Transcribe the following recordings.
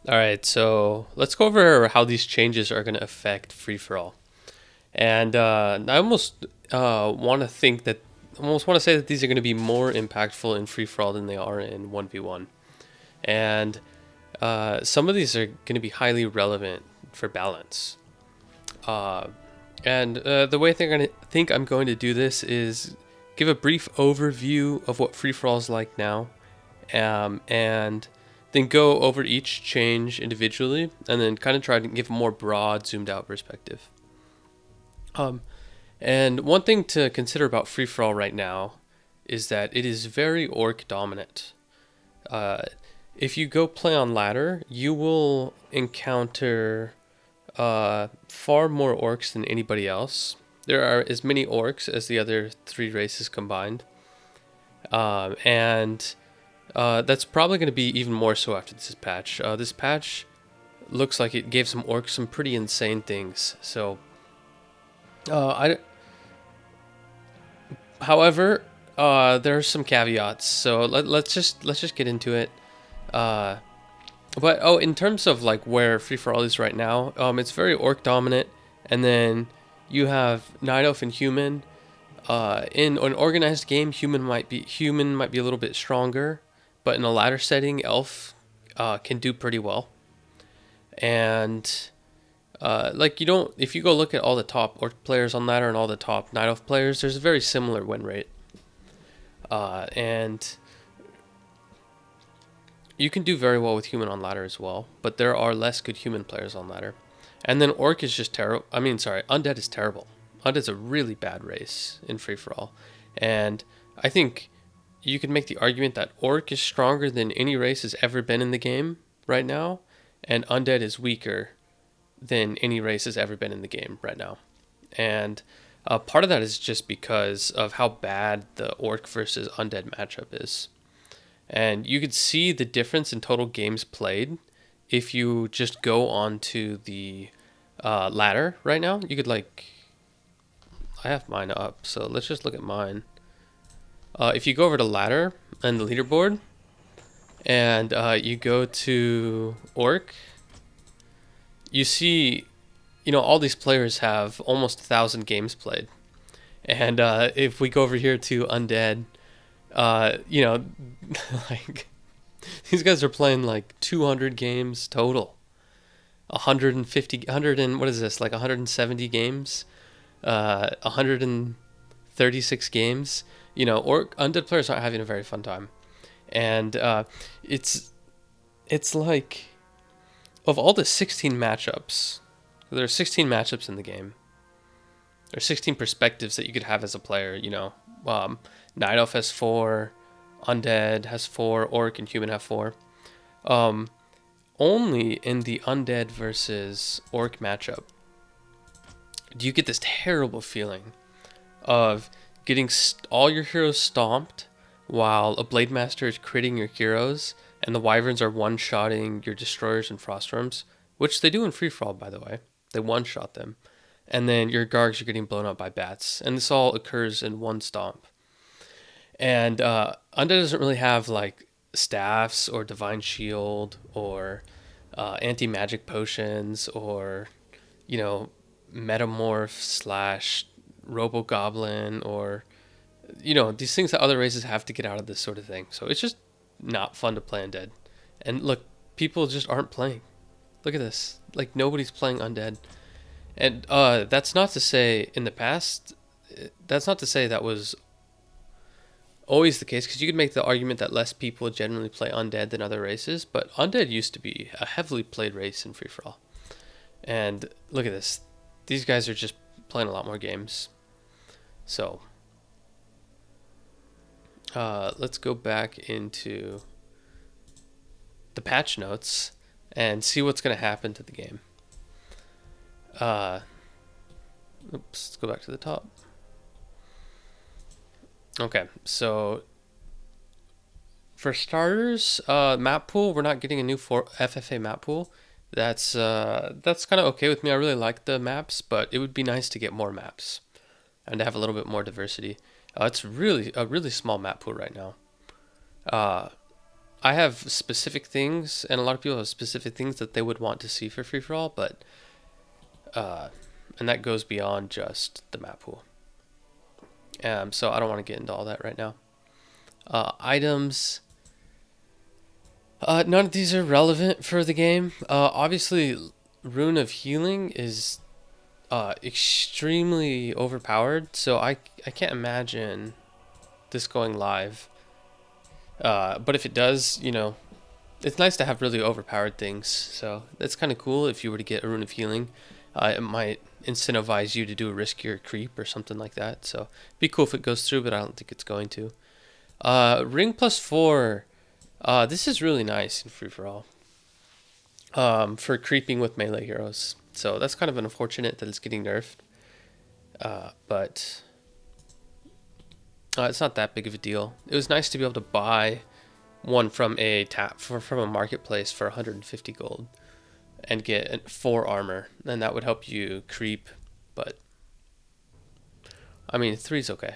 All right, so let's go over how these changes are going to affect free for all. And I almost want to think that almost want to say that these are going to be more impactful in free for all than they are in 1v1. And some of these are going to be highly relevant for balance. Uh, and the way I'm going to do this is give a brief overview of what free for all is like now, and then go over each change individually, and then kind of try to give a more broad, zoomed out perspective. Um, and one thing to consider about free for all right now is that it is very orc dominant. Uh, if you go play on ladder, you will encounter far more orcs than anybody else. There are as many orcs as the other three races combined. And that's probably going to be even more so after this patch. This patch looks like it gave some orcs some pretty insane things. So, however, there are some caveats. So let's just get into it. Uh, but in terms of like where free for all is right now, it's very orc dominant, and then you have night elf and human. In an organized game, human might be a little bit stronger, but in a ladder setting, elf can do pretty well. And like you don't, if you go look at all the top orc players on ladder and all the top night elf players, there's a very similar win rate. And you can do very well with human on ladder as well, but there are less good human players on ladder. And then orc is just terrible. I mean, sorry, undead is terrible. Undead's a really bad race in free for all, and I think you could make the argument that orc is stronger than any race has ever been in the game right now, and undead is weaker than any race has ever been in the game right now. And part of that is just because of how bad the orc versus undead matchup is. And you could see the difference in total games played if you just go on to the ladder right now. You could like, I have mine up, so let's just look at mine. If you go over to ladder and the leaderboard, and you go to orc, you see, all these players have almost 1,000 games played. And if we go over here to undead, like these guys are playing like 200 games total, 150, 100 and what is this, like 170 games, 136 games. Or undead players aren't having a very fun time, and it's like, of all the 16 matchups, there are 16 matchups in the game. There are 16 perspectives that you could have as a player. Night Elf has 4, Undead has 4, Orc and Human have 4. Only in the Undead versus Orc matchup do you get this terrible feeling of getting all your heroes stomped while a Blade Master is critting your heroes, and the Wyverns are one-shotting your Destroyers and Froststorms, which they do in Free For All, by the way. They one-shot them. And then your Gargs are getting blown up by bats. And this all occurs in one stomp. And Undead doesn't really have like staffs or Divine Shield or anti-magic potions or, Metamorph slash Robo Goblin or, these things that other races have to get out of this sort of thing. So it's just not fun to play Undead. And look, people just aren't playing. Look at this. Like, nobody's playing Undead. And that's not to say in the past, that's not to say that was always the case, because you could make the argument that less people generally play Undead than other races, but Undead used to be a heavily played race in Free For All. And look at this. These guys are just playing a lot more games. So, let's go back into the patch notes and see what's going to happen to the game. Let's go back to the top. Okay, so for starters, map pool, we're not getting a new FFA map pool. That's kind of okay with me. I really like the maps, but it would be nice to get more maps and to have a little bit more diversity. It's really a really small map pool right now. I have specific things, and a lot of people have specific things that they would want to see for free for all, but and that goes beyond just the map pool. So I don't want to get into all that right now. Items. None of these are relevant for the game. Obviously, Rune of Healing is extremely overpowered, so I can't imagine this going live. But if it does, it's nice to have really overpowered things. So that's kind of cool if you were to get a Rune of Healing. It might incentivize you to do a riskier creep or something like that. So it'd be cool if it goes through, but I don't think it's going to. Ring plus 4. This is really nice in free for all. For creeping with melee heroes. So that's kind of unfortunate that it's getting nerfed. But it's not that big of a deal. It was nice to be able to buy one from from a marketplace for 150 gold and get 4 armor, and that would help you creep. But I mean, 3's okay.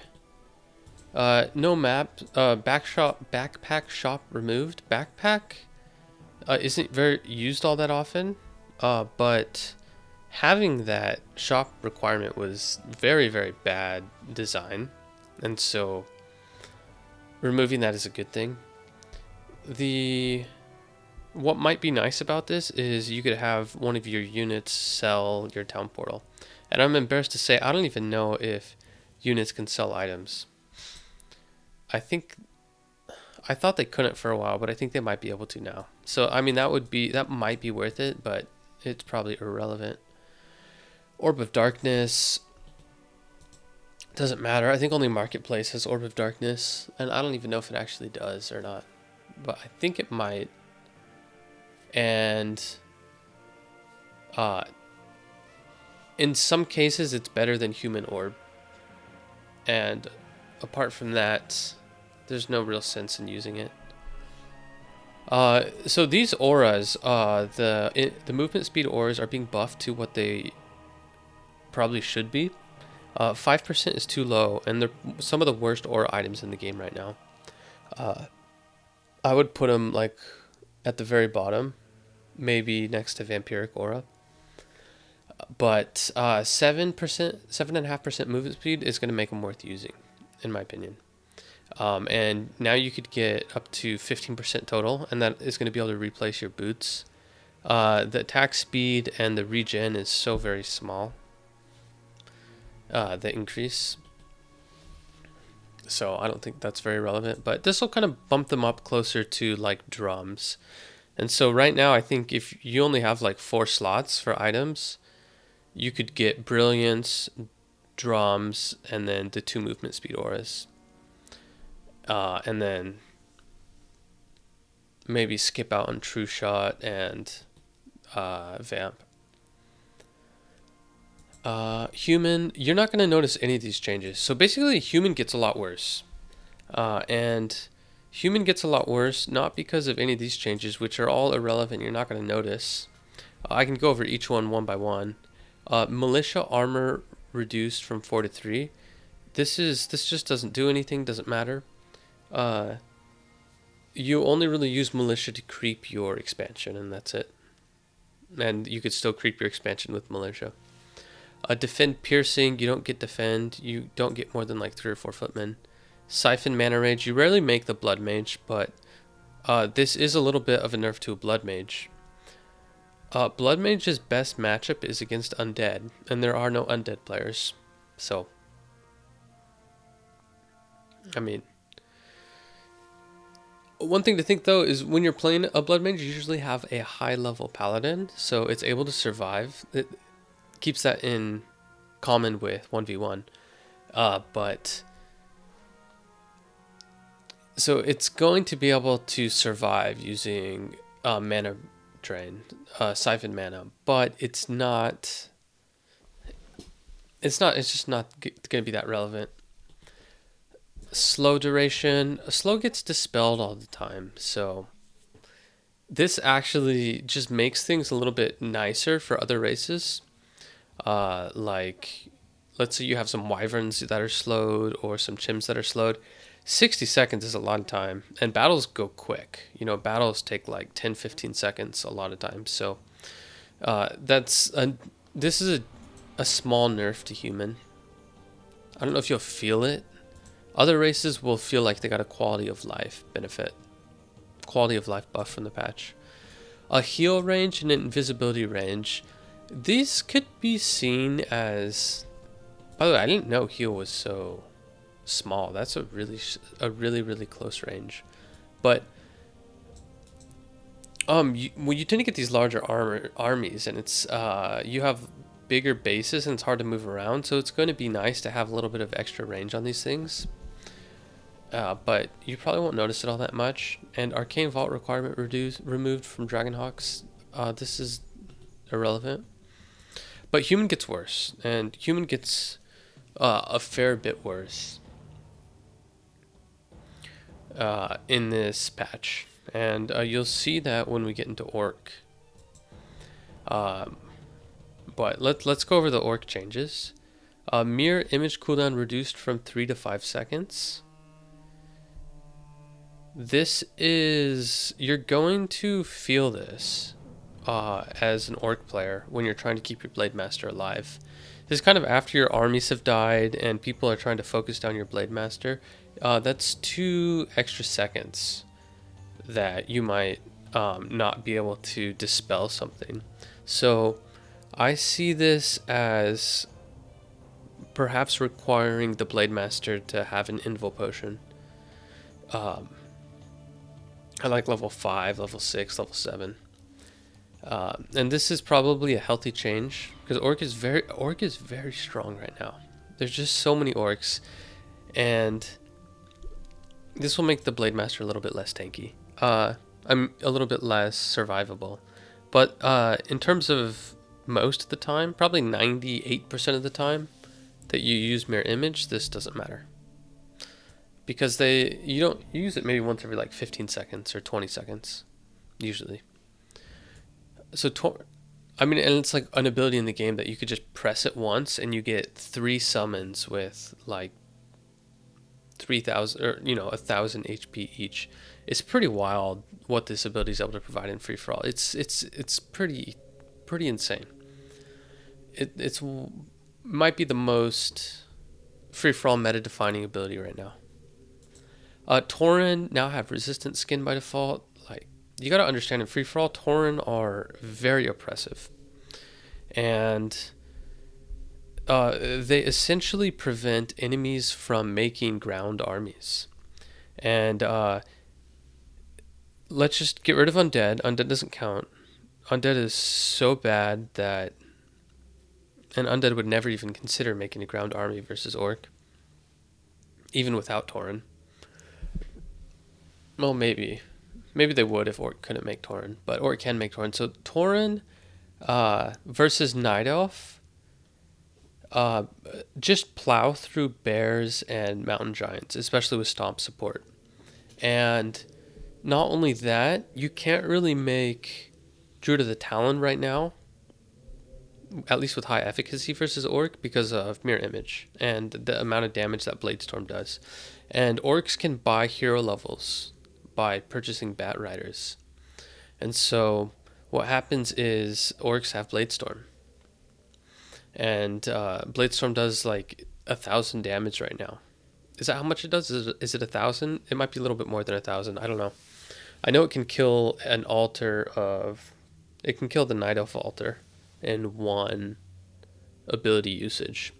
No map. Backpack shop removed. Backpack isn't very used all that often, but having that shop requirement was very, very bad design, and so removing that is a good thing. What might be nice about this is you could have one of your units sell your town portal, and I'm embarrassed to say I don't even know if units can sell items. I thought they couldn't for a while, but I think they might be able to now. So I mean that might be worth it, but it's probably irrelevant. Orb of Darkness doesn't matter. I think only Marketplace has Orb of Darkness, and I don't even know if it actually does or not, but I think it might. And in some cases it's better than Human Orb, and apart from that, there's no real sense in using it. So these auras, the movement speed auras are being buffed to what they probably should be. 5% is too low, and they're some of the worst aura items in the game right now. I would put them like at the very bottom, maybe next to Vampiric Aura. But 7.5% movement speed is going to make them worth using, in my opinion. And now you could get up to 15% total, and that is going to be able to replace your boots. The attack speed and the regen is so very small. The increase. So I don't think that's very relevant, but this will kind of bump them up closer to like drums. And so right now I think if you only have like 4 slots for items, you could get Brilliance, drums, and then the 2 movement speed auras. And then maybe skip out on True Shot and Vamp. Human, you're not going to notice any of these changes. So basically, Human gets a lot worse. And Human gets a lot worse not because of any of these changes, which are all irrelevant. You're not going to notice. I can go over each one by one. Militia armor reduced from 4 to 3. This just doesn't do anything, doesn't matter. You only really use militia to creep your expansion, and that's it. And you could still creep your expansion with militia. Defend piercing, you don't get defend. You don't get more than like 3 or 4 footmen. Siphon mana rage, you rarely make the blood mage, but this is a little bit of a nerf to a blood mage. Blood mage's best matchup is against undead, and there are no undead players. So, I mean, one thing to think though is when you're playing a blood mage, you usually have a high level paladin, so it's able to survive. It keeps that in common with 1v1. But so it's going to be able to survive using mana drain, siphon mana, but it's just not going to be that relevant. Slow duration, slow gets dispelled all the time, so this actually just makes things a little bit nicer for other races. Like, let's say you have some wyverns that are slowed or some chimps that are slowed. 60 seconds is a lot of time, and battles go quick. Battles take like 10, 15 seconds a lot of times. So this is a small nerf to human. I don't know if you'll feel it. Other races will feel like they got a quality of life benefit, quality of life buff from the patch. A heal range and an invisibility range. These could be seen as... By the way, I didn't know heal was so small. That's a really close range. But you tend to get these larger armies, and it's you have bigger bases, and it's hard to move around. So it's going to be nice to have a little bit of extra range on these things. But you probably won't notice it all that much. And Arcane Vault requirement removed from Dragonhawks. This is irrelevant. But human gets worse, and human gets a fair bit worse in this patch. And you'll see that when we get into Orc. But let's go over the Orc changes. Mirror image cooldown reduced from 3 to 5 seconds. You're going to feel this as an Orc player when you're trying to keep your Blade Master alive. This is kind of after your armies have died and people are trying to focus down your Blade Master. That's 2 extra seconds that you might not be able to dispel something. So I see this as perhaps requiring the Blade Master to have an Invul Potion. I like level 5, level 6, level 7. And this is probably a healthy change because Orc is very strong right now. There's just so many Orcs, and this will make the Blade Master a little bit less tanky. I'm a little bit less survivable. But in terms of most of the time, probably 98% of the time that you use Mirror Image, this doesn't matter. Because you use it maybe once every like 15 seconds or 20 seconds, usually. So, and it's like an ability in the game that you could just press it once and you get 3 summons with like 3,000 or 1,000 HP each. It's pretty wild what this ability is able to provide in free for all. It's pretty insane. It's might be the most free for all meta defining ability right now. Tauren now have resistant skin by default. Like, you gotta understand, in free for all, Tauren are very oppressive, and they essentially prevent enemies from making ground armies. And let's just get rid of undead. Undead doesn't count. Undead is so bad that an undead would never even consider making a ground army versus Orc, even without Tauren. Well, maybe they would if Orc couldn't make Tauren, but Orc can make Tauren. So Tauren versus Night Elf, just plow through bears and mountain giants, especially with stomp support. And not only that, you can't really make Druid of the Talon right now, at least with high efficacy versus Orc, because of Mirror Image and the amount of damage that Bladestorm does. And Orcs can buy hero levels by purchasing Bat Riders. And so what happens is Orcs have Bladestorm. And Bladestorm does like 1,000 damage right now. Is that how much it does? Is it 1,000? It might be a little bit more than 1,000. I don't know. I know it can kill an altar of... It can kill the Night Elf altar in 1 ability usage.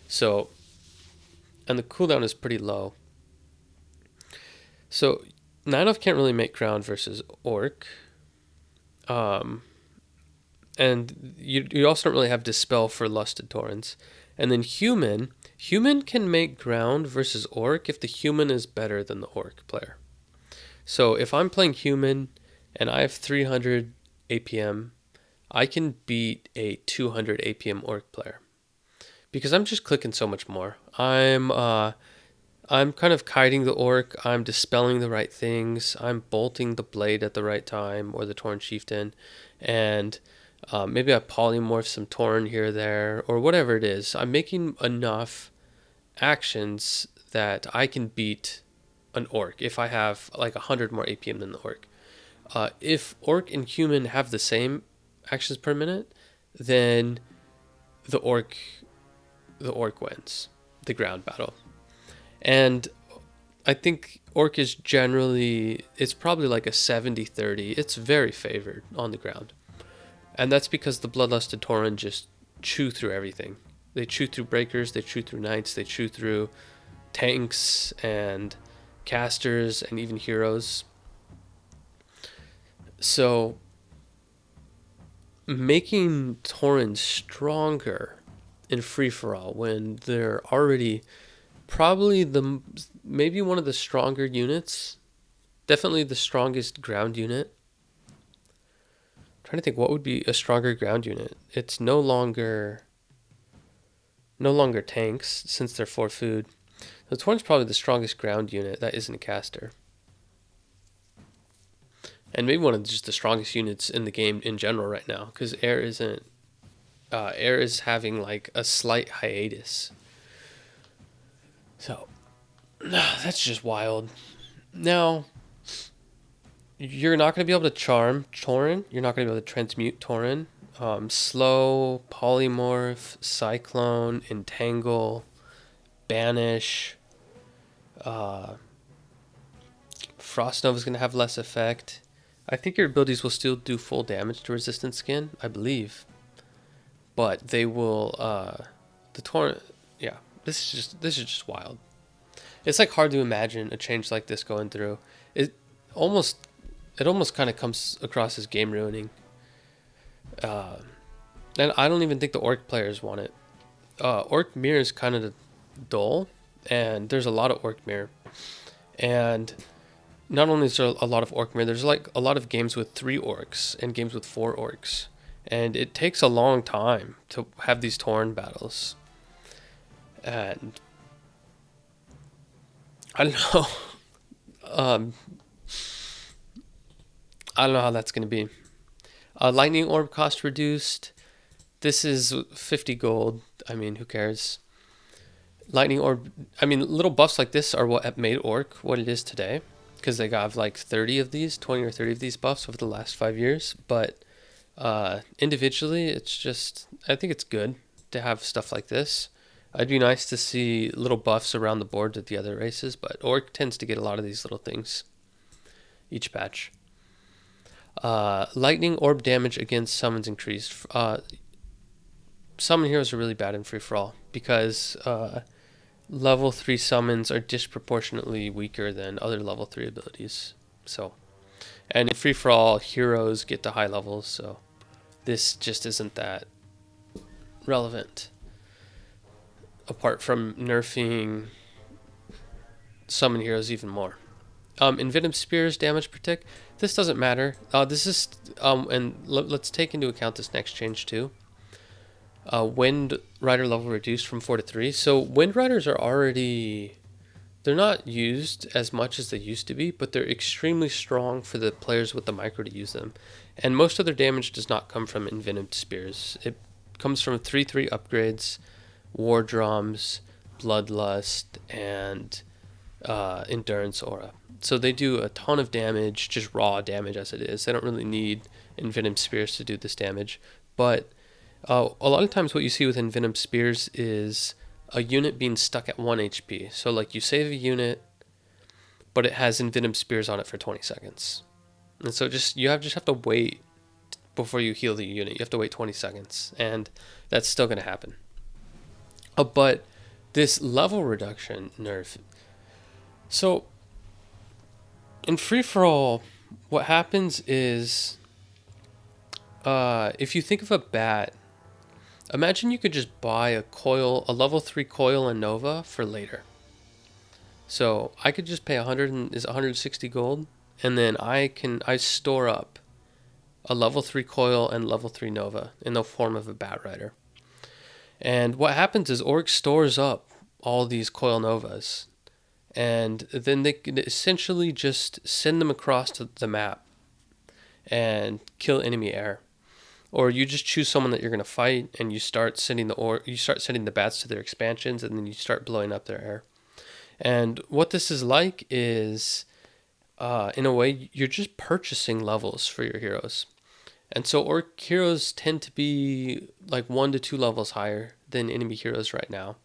So... And the cooldown is pretty low. So Night Elf can't really make ground versus Orc. And you also don't really have Dispel for Lusted Taurens. And then Human can make ground versus Orc if the Human is better than the Orc player. So if I'm playing Human and I have 300 APM, I can beat a 200 APM Orc player. Because I'm just clicking so much more. I'm kind of kiting the Orc. I'm dispelling the right things. I'm bolting the blade at the right time, or the Tauren Chieftain. And maybe I polymorph some Tauren here or there, or whatever it is. I'm making enough actions that I can beat an orc if I have like 100 more APM than the orc. If orc and human have the same actions per minute, then the orc wins the ground battle. And I think orc is generally, it's probably like a 70-30. It's very favored on the ground. And that's because the Bloodlusted Tauren just chew through everything. They chew through breakers, they chew through knights, they chew through tanks and casters and even heroes. So making Tauren stronger in free-for-all when they're already probably maybe one of the stronger units, definitely the strongest ground unit. I'm trying to think what would be a stronger ground unit. It's no longer tanks since they're 4 food. The Tauren's probably the strongest ground unit that isn't a caster. And maybe one of just the strongest units in the game in general right now, because air is having like a slight hiatus. So that's just wild. Now, you're not going to be able to charm Tauren. You're not going to be able to transmute Tauren. Slow, polymorph, cyclone, entangle, banish. Frost Nova is going to have less effect. I think your abilities will still do full damage to resistant skin, I believe. But they will, the Tauren, yeah, this is just wild. It's like hard to imagine a change like this going through. It almost kind of comes across as game ruining. And I don't even think the orc players want it. Orc mirror is kind of dull, and there's a lot of orc mirror. And not only is there a lot of orc mirror, there's like a lot of games with 3 orcs and games with 4 orcs. And it takes a long time to have these Tauren battles. And I don't know. I don't know how that's going to be. Lightning Orb cost reduced. This is 50 gold. I mean, who cares? Lightning Orb, I mean, little buffs like this are what made Orc what it is today. Because they got like 30 of these, 20 or 30 of these buffs over the last 5 years. But individually, it's just, I think it's good to have stuff like this. It'd be nice to see little buffs around the board with the other races, but Orc tends to get a lot of these little things each patch. Lightning Orb damage against summons increased. Summon heroes are really bad in free-for-all because level 3 summons are disproportionately weaker than other level 3 abilities. So, and in free-for-all, heroes get to high levels, so this just isn't that relevant. Apart from nerfing summon heroes even more. Envenom Spears damage per tick. This doesn't matter. This is and let's take into account this next change too. Wind Rider level reduced from 4 to 3. So Wind Riders are already, they're not used as much as they used to be, but they're extremely strong for the players with the micro to use them. And most of their damage does not come from Envenomed Spears. It comes from 3/3 upgrades, War Drums, Bloodlust, and Endurance Aura. So they do a ton of damage, just raw damage as it is. They don't really need Envenomed Spears to do this damage. But a lot of times what you see with Envenomed Spears is a unit being stuck at 1 HP. So like you save a unit, but it has Envenomed Spears on it for 20 seconds. And so you just have to wait before you heal the unit. You have to wait 20 seconds, and that's still going to happen. But this level reduction nerf. So in free-for-all, what happens is if you think of a bat, imagine you could just buy a level 3 coil and Nova for later. So I could just pay 160 gold, and then I store up a level 3 coil and level 3 Nova in the form of a Bat Rider. And what happens is Orc stores up all these coil Novas, and then they can essentially just send them across to the map and kill enemy air. Or you just choose someone that you're going to fight, and you start sending the bats to their expansions, and then you start blowing up their air. And what this is like is, in a way, you're just purchasing levels for your heroes. And so orc heroes tend to be like 1 to 2 levels higher than enemy heroes right now,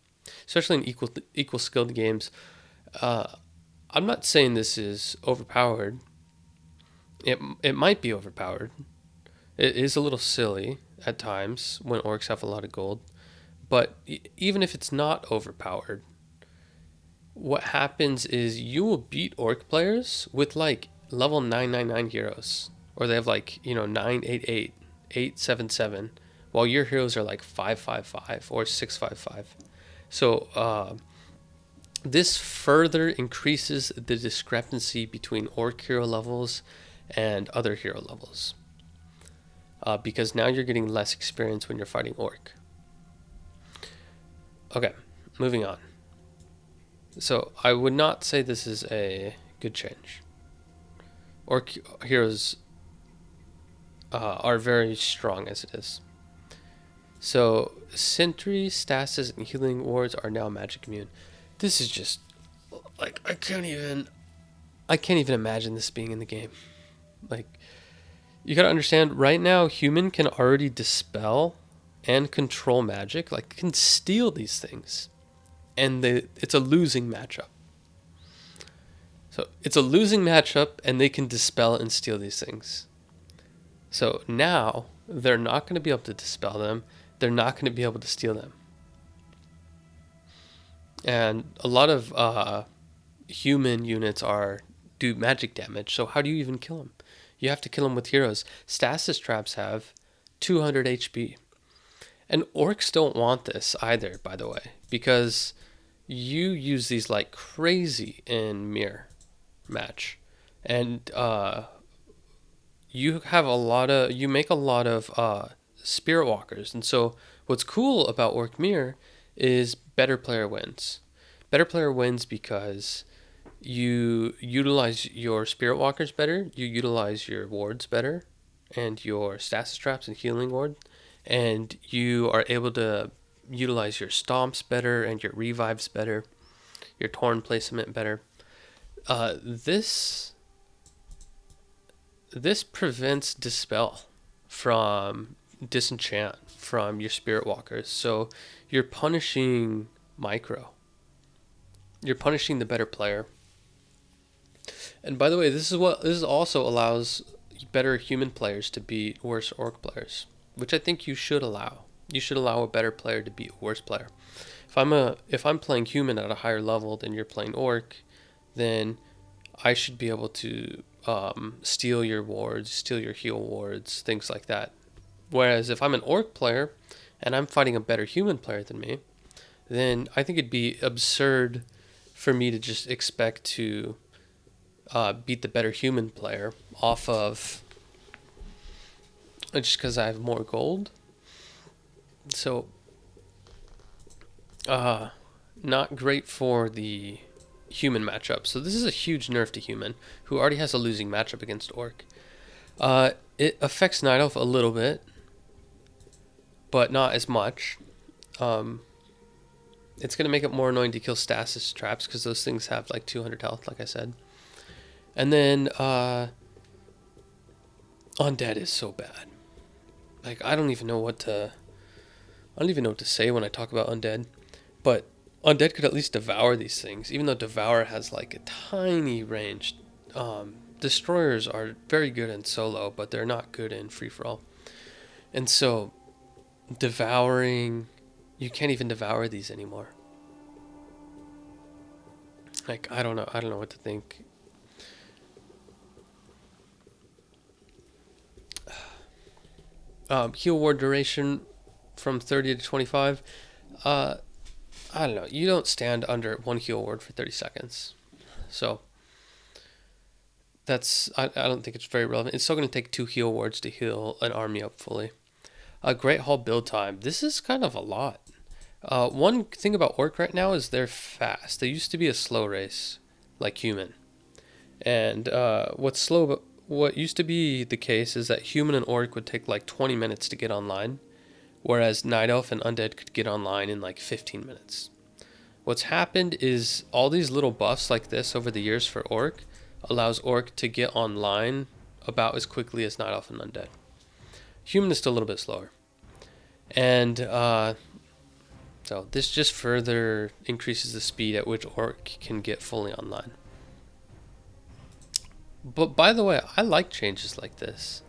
especially in equal skilled games. Uh, I'm not saying this is overpowered. It might be overpowered. It is a little silly at times when orcs have a lot of gold. But even if it's not overpowered, what happens is you will beat orc players with like level 999 heroes, or they have like 988, 877, while your heroes are like 555 or 655. So this further increases the discrepancy between orc hero levels and other hero levels, because now you're getting less experience when you're fighting orc. Okay, moving on. So I would not say this is a good change. Orc heroes are very strong as it is. So sentry, stasis, and healing wards are now magic immune. This is just like I can't even imagine this being in the game. Like, you gotta understand, right now human can already dispel and control magic, like can steal these things, and it's a losing matchup. So it's a losing matchup, and they can dispel and steal these things. So now they're not going to be able to dispel them. They're not going to be able to steal them. And a lot of human units do magic damage. So how do you even kill them? You have to kill them with heroes. Stasis traps have 200 HP. And orcs don't want this either, by the way, because you use these like crazy in mirror match, and you make a lot of spirit walkers. And so what's cool about orc mirror is better player wins. Better player wins because you utilize your spirit walkers better, you utilize your wards better, and your stasis traps and healing ward, and you are able to utilize your stomps better and your revives better, your torn placement better. This prevents dispel from disenchant from your spirit walkers. So you're punishing micro. You're punishing the better player. And by the way, this also allows better human players to beat worse orc players, which I think you should allow. You should allow a better player to beat a worse player. If I'm playing human at a higher level than you're playing orc, then I should be able to steal your wards, steal your heal wards, things like that. Whereas if I'm an orc player and I'm fighting a better human player than me, then I think it'd be absurd for me to just expect to beat the better human player off of just because I have more gold. So, not great for the human matchup. So this is a huge nerf to human, who already has a losing matchup against orc. It affects night elf a little bit, but not as much. It's going to make it more annoying to kill stasis traps because those things have like 200 health, like I said. And then undead is so bad. Like, I don't even know what to say when I talk about undead. But undead could at least devour these things, even though devour has like a tiny range. Destroyers are very good in solo, but they're not good in free for all. And so devouring, you can't even devour these anymore. Like, I don't know what to think. Heal ward duration from 30 to 25. I don't know. You don't stand under one heal ward for 30 seconds. So I don't think it's very relevant. It's still going to take 2 heal wards to heal an army up fully. Great Hall build time. This is kind of a lot. One thing about orc right now is they're fast. They used to be a slow race, like human. And what used to be the case is that human and orc would take like 20 minutes to get online, whereas night elf and undead could get online in like 15 minutes. What's happened is all these little buffs like this over the years for Orc allows Orc to get online about as quickly as Night Elf and Undead. Human is still a little bit slower. And so this just further increases the speed at which Orc can get fully online. But by the way, I like changes like this.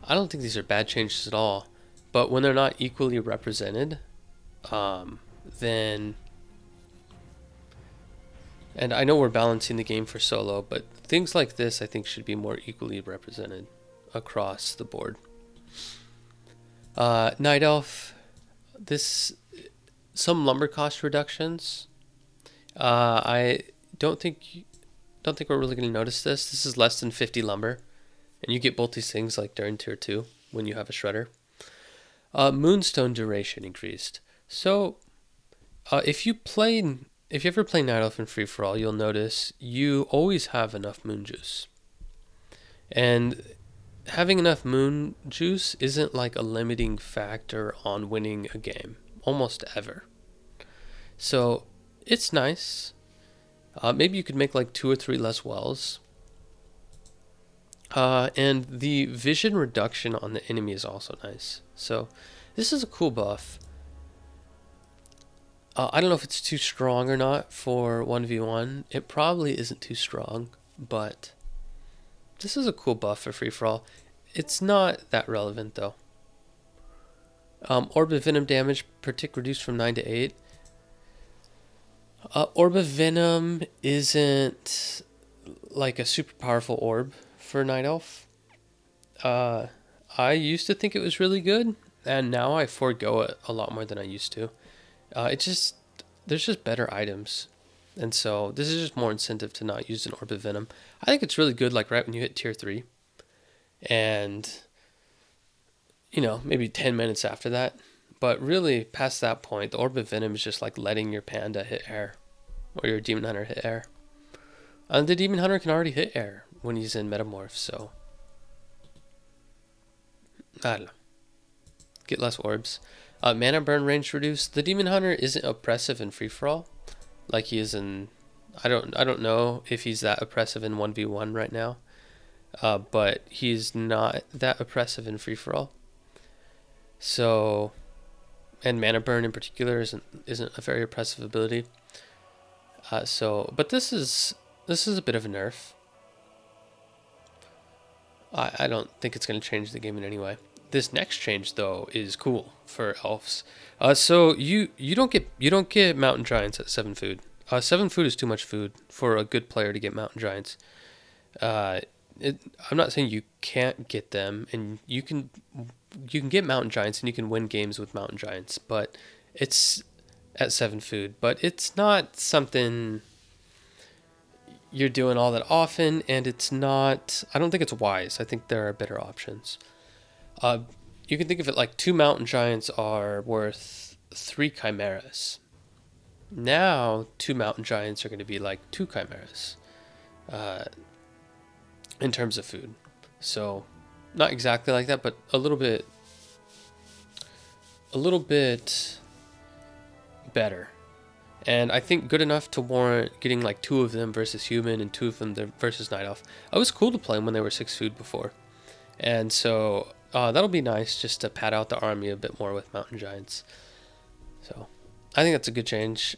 I don't think these are bad changes at all. But when they're not equally represented, then... And I know we're balancing the game for solo, but things like this I think should be more equally represented across the board. Night Elf, some lumber cost reductions. I don't think we're really going to notice this. This is less than 50 lumber, and you get both these things like during tier 2 when you have a shredder. Moonstone duration increased. So if you ever play Night Elf in free for all, you'll notice you always have enough moon juice. And having enough moon juice isn't like a limiting factor on winning a game, almost ever. So it's nice. Maybe you could make like 2 or 3 less wells. And the vision reduction on the enemy is also nice. So this is a cool buff. I don't know if it's too strong or not for 1v1. It probably isn't too strong, but this is a cool buff for free-for-all. It's not that relevant, though. Orb of Venom damage per tick reduced from 9 to 8. Orb of Venom isn't like a super powerful orb for Night Elf. I used to think it was really good, and now I forego it a lot more than I used to. There's just better items, and so this is just more incentive to not use an Orb of Venom. I think it's really good, like right when you hit tier 3, and maybe 10 minutes after that. But really, past that point, the Orb of Venom is just like letting your panda hit air, or your Demon Hunter hit air. And the Demon Hunter can already hit air when he's in Metamorph, so I don't know. Get less orbs. Mana burn range reduced. The Demon Hunter isn't oppressive in free for all, like he is in. I don't know if he's that oppressive in 1v1 right now, but he's not that oppressive in free for all. So, and mana burn in particular isn't a very oppressive ability. But this is a bit of a nerf. I don't think it's going to change the game in any way. This next change though is cool for elves. So you don't get mountain giants at 7 food. 7 food is too much food for a good player to get mountain giants. I'm not saying you can't get them, and you can get mountain giants and you can win games with mountain giants, but it's at 7 food. But it's not something you're doing all that often, and it's not. I don't think it's wise. I think there are better options. You can think of it like 2 mountain giants are worth 3 chimeras. Now 2 mountain giants are going to be like 2 chimeras in terms of food. So not exactly like that, but a little bit better. And I think good enough to warrant getting like 2 of them versus human and 2 of them versus night elf. It was cool to play them when they were 6 food before. And so that'll be nice just to pad out the army a bit more with mountain giants. So I think that's a good change.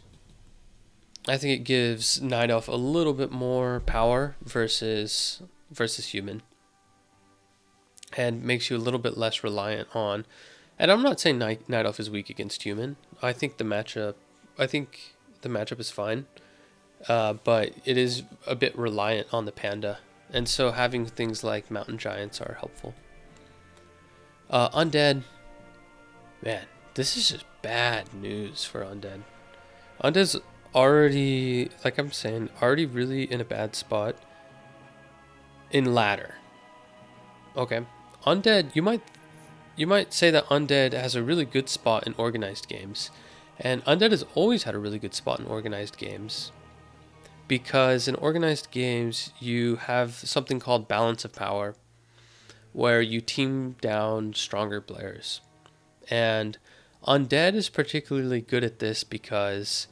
I think it gives Night Elf a little bit more power versus human, and makes you a little bit less reliant on. And I'm not saying Night Elf is weak against human. I think the matchup is fine, but it is a bit reliant on the panda, and so having things like mountain giants are helpful. Undead, man, this is just bad news for Undead. Undead's already, like I'm saying, already really in a bad spot in ladder. Okay, Undead, you might say that Undead has a really good spot in organized games, and Undead has always had a really good spot in organized games, because in organized games you have something called balance of power, where you team down stronger players. And Undead is particularly good at this because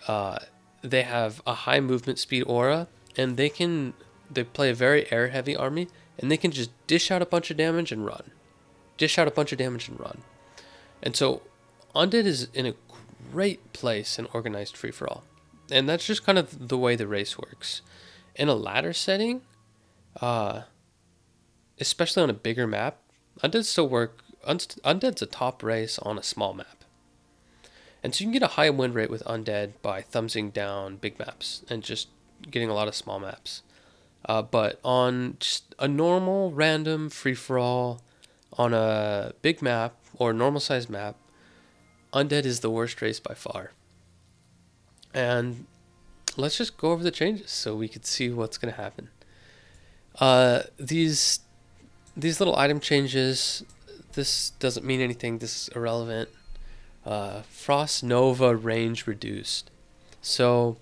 Uh, they have a high movement speed aura, and they play a very air heavy army, and they can just dish out a bunch of damage and run, dish out a bunch of damage and run. And so, Undead is in a great place in organized free for all, and that's just kind of the way the race works. In a ladder setting, uh, especially on a bigger map, Undead still work. Undead's a top race on a small map. And so you can get a high win rate with Undead by thumbsing down big maps and just getting a lot of small maps. But on just a normal, random, free-for-all, on a big map or normal sized map, Undead is the worst race by far. And let's just go over the changes so we could see what's going to happen. These little item changes, this doesn't mean anything. This is irrelevant. Frost Nova range reduced. So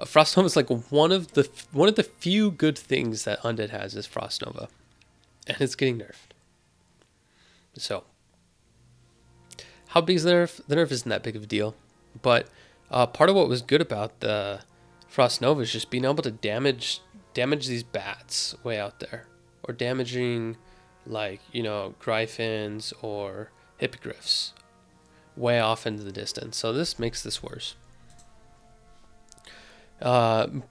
Frost Nova is like one of the few good things that Undead has is Frost Nova, and it's getting nerfed. So how big is the nerf? The nerf isn't that big of a deal, but part of what was good about the Frost Nova is just being able to damage these bats way out there, or damaging like Gryphons or Hippogriffs way off into the distance. So this makes this worse. But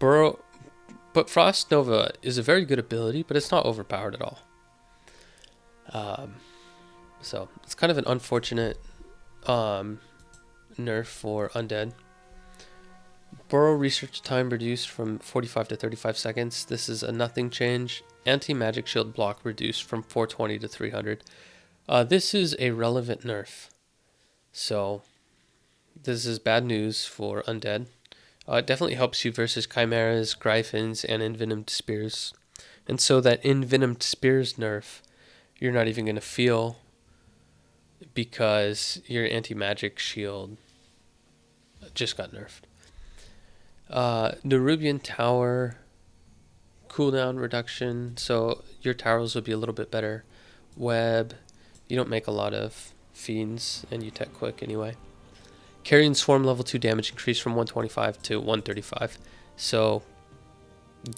Frost Nova is a very good ability, but it's not overpowered at all. So it's kind of an unfortunate nerf for Undead. Burrow research time reduced from 45 to 35 seconds. This is a nothing change. Anti-magic shield block reduced from 420 to 300. This is a relevant nerf. So this is bad news for Undead. It definitely helps you versus Chimeras, Gryphons, and Envenomed Spears. And so that Envenomed Spears nerf, you're not even going to feel, because your anti-magic shield just got nerfed. Nerubian Tower cooldown reduction, so your towers will be a little bit better. Web, you don't make a lot of fiends, and you tech quick anyway. Carrion Swarm level 2 damage increased from 125 to 135. So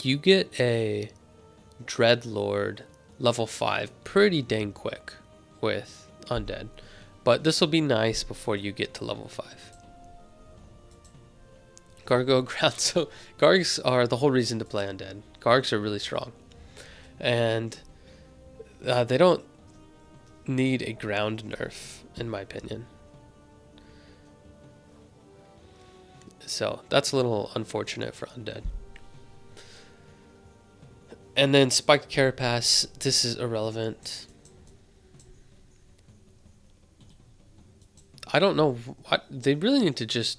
you get a Dreadlord level 5 pretty dang quick with Undead. But this will be nice before you get to level 5. Gargo Ground. So Gargs are the whole reason to play Undead. Gargs are really strong. And they don't need a ground nerf, in my opinion. So that's a little unfortunate for Undead. And then Spiked Carapace, this is irrelevant. I don't know what they really need to just.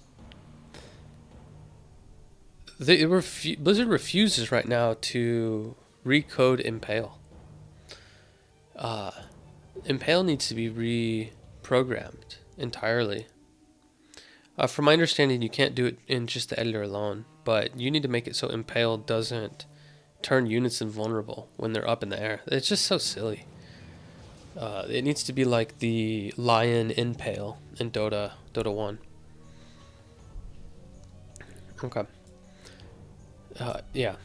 Blizzard refuses right now to recode Impale. Impale needs to be reprogrammed entirely. From my understanding, you can't do it in just the editor alone, but you need to make it so Impale doesn't turn units invulnerable when they're up in the air. It's just so silly. It needs to be like the Lion Impale in Dota 1. Okay. Yeah.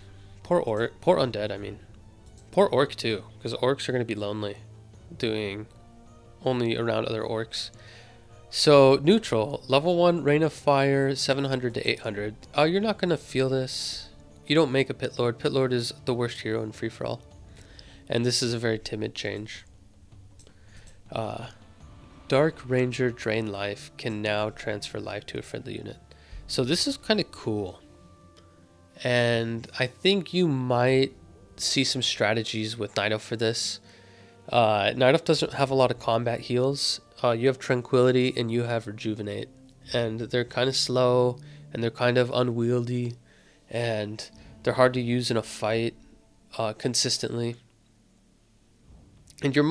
Poor Undead, I mean. Poor Orc too, because Orcs are going to be lonely doing only around other Orcs. So, neutral, level 1, Rain of Fire, 700 to 800. You're not going to feel this. You don't make a Pit Lord. Pit Lord is the worst hero in free-for-all. And this is a very timid change. Dark Ranger Drain Life can now transfer life to a friendly unit. So this is kind of cool. And I think you might see some strategies with Night Elf for this. Night Elf doesn't have a lot of combat heals. You have Tranquility and you have Rejuvenate. And they're kind of slow and they're kind of unwieldy. And they're hard to use in a fight consistently. And your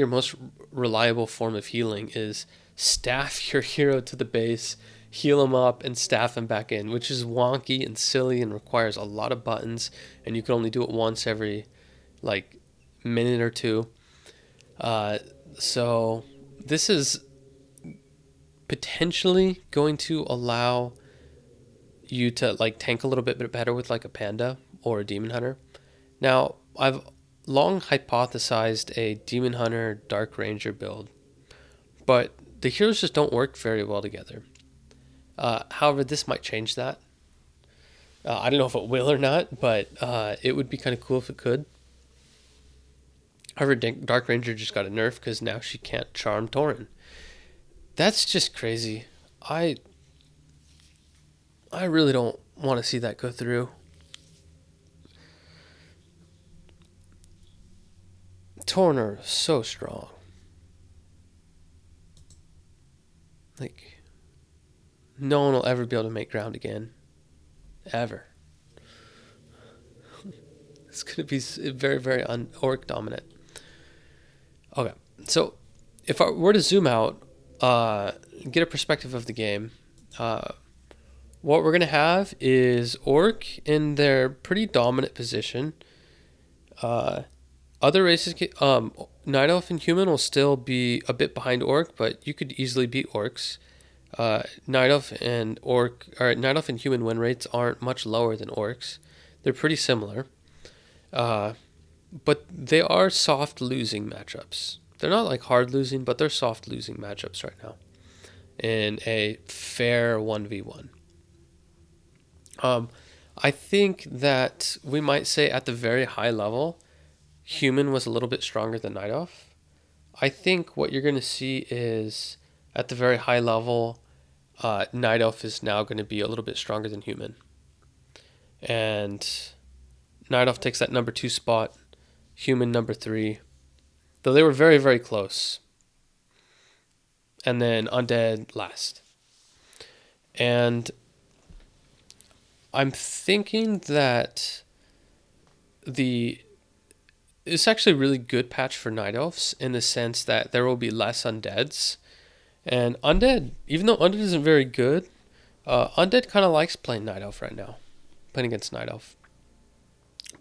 most reliable form of healing is staff your hero to the base, heal him up, and staff him back in, which is wonky and silly and requires a lot of buttons, and you can only do it once every minute or two. So this is potentially going to allow you to like tank a little bit better with like a panda or a demon hunter. Now, I've long hypothesized a demon hunter dark ranger build, but the heroes just don't work very well together. However, this might change that. I don't know if it will or not, but it would be kind of cool if it could. However, Dark Ranger just got a nerf because now she can't charm Tauren. That's just crazy. I really don't want to see that go through. Tauren are so strong. Like, no one will ever be able to make ground again. Ever. It's going to be very, very orc dominant. Okay, so if I were to zoom out, get a perspective of the game, what we're going to have is orc in their pretty dominant position. Other races, Night Elf and human will still be a bit behind orc, but you could easily beat orcs. Night Elf and human win rates aren't much lower than orcs. They're pretty similar. But they are soft losing matchups. They're not like hard losing, but they're soft losing matchups right now in a fair 1v1. I think that we might say at the very high level, human was a little bit stronger than Night Elf. I think what you're going to see is at the very high level, Night Elf is now going to be a little bit stronger than human. And Night Elf takes that number 2 spot, human number 3. Though they were very, very close. And then Undead last. And I'm thinking that it's actually a really good patch for Night Elves in the sense that there will be less Undeads. And Undead, even though Undead isn't very good, Undead kind of likes playing Night Elf right now. Playing against Night Elf.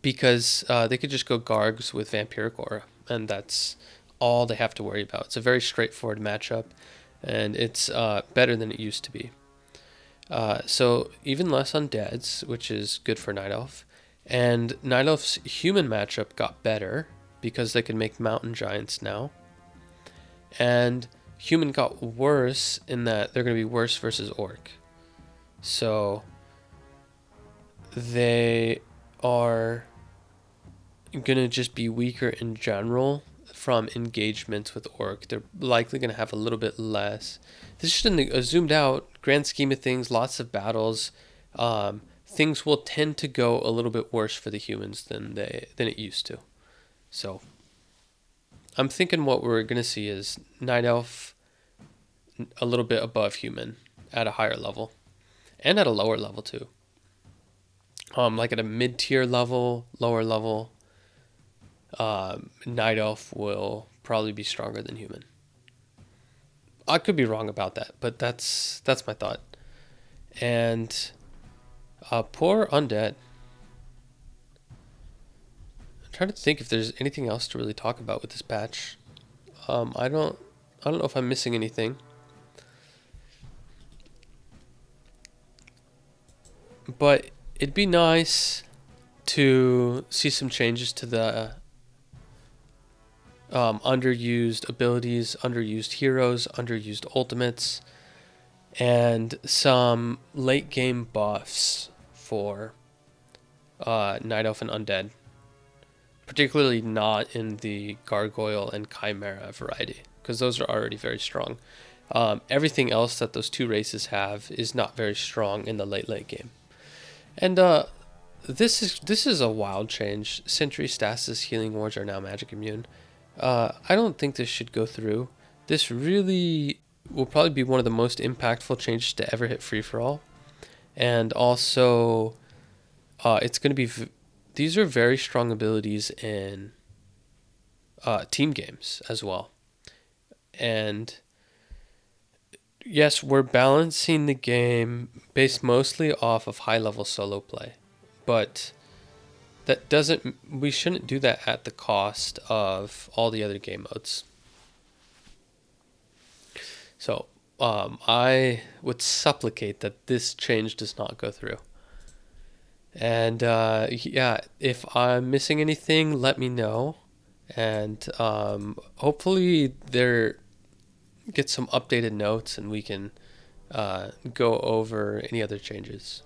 Because they could just go Gargs with Vampiric Aura, and that's all they have to worry about. It's a very straightforward matchup, and it's better than it used to be. So even less Undeads, which is good for Night Elf. And Night Elf's human matchup got better because they can make Mountain Giants now. And human got worse in that they're going to be worse versus Orc. So they are going to just be weaker in general from engagements with Orc. They're likely going to have a little bit less. This is just a zoomed out grand scheme of things, lots of battles. Things will tend to go a little bit worse for the humans than it used to. So I'm thinking what we're going to see is Night Elf a little bit above human at a higher level and at a lower level too. Like at a mid-tier level, lower level, Night Elf will probably be stronger than human. I could be wrong about that, but that's my thought. And poor Undead. I'm trying to think if there's anything else to really talk about with this patch. I don't know if I'm missing anything. But it'd be nice to see some changes to the underused abilities, underused heroes, underused ultimates, and some late game buffs for Night Elf and Undead. Particularly not in the Gargoyle and Chimera variety, because those are already very strong. Everything else that those two races have is not very strong in the late game. And this is a wild change. Sentry, Stasis, Healing Wards are now magic immune. I don't think this should go through. This really will probably be one of the most impactful changes to ever hit free-for-all. And also, it's going to be... These are very strong abilities in team games as well. And yes, we're balancing the game based mostly off of high-level solo play. But we shouldn't do that at the cost of all the other game modes. So I would supplicate that this change does not go through. And yeah, if I'm missing anything, let me know. And hopefully there get some updated notes and we can go over any other changes.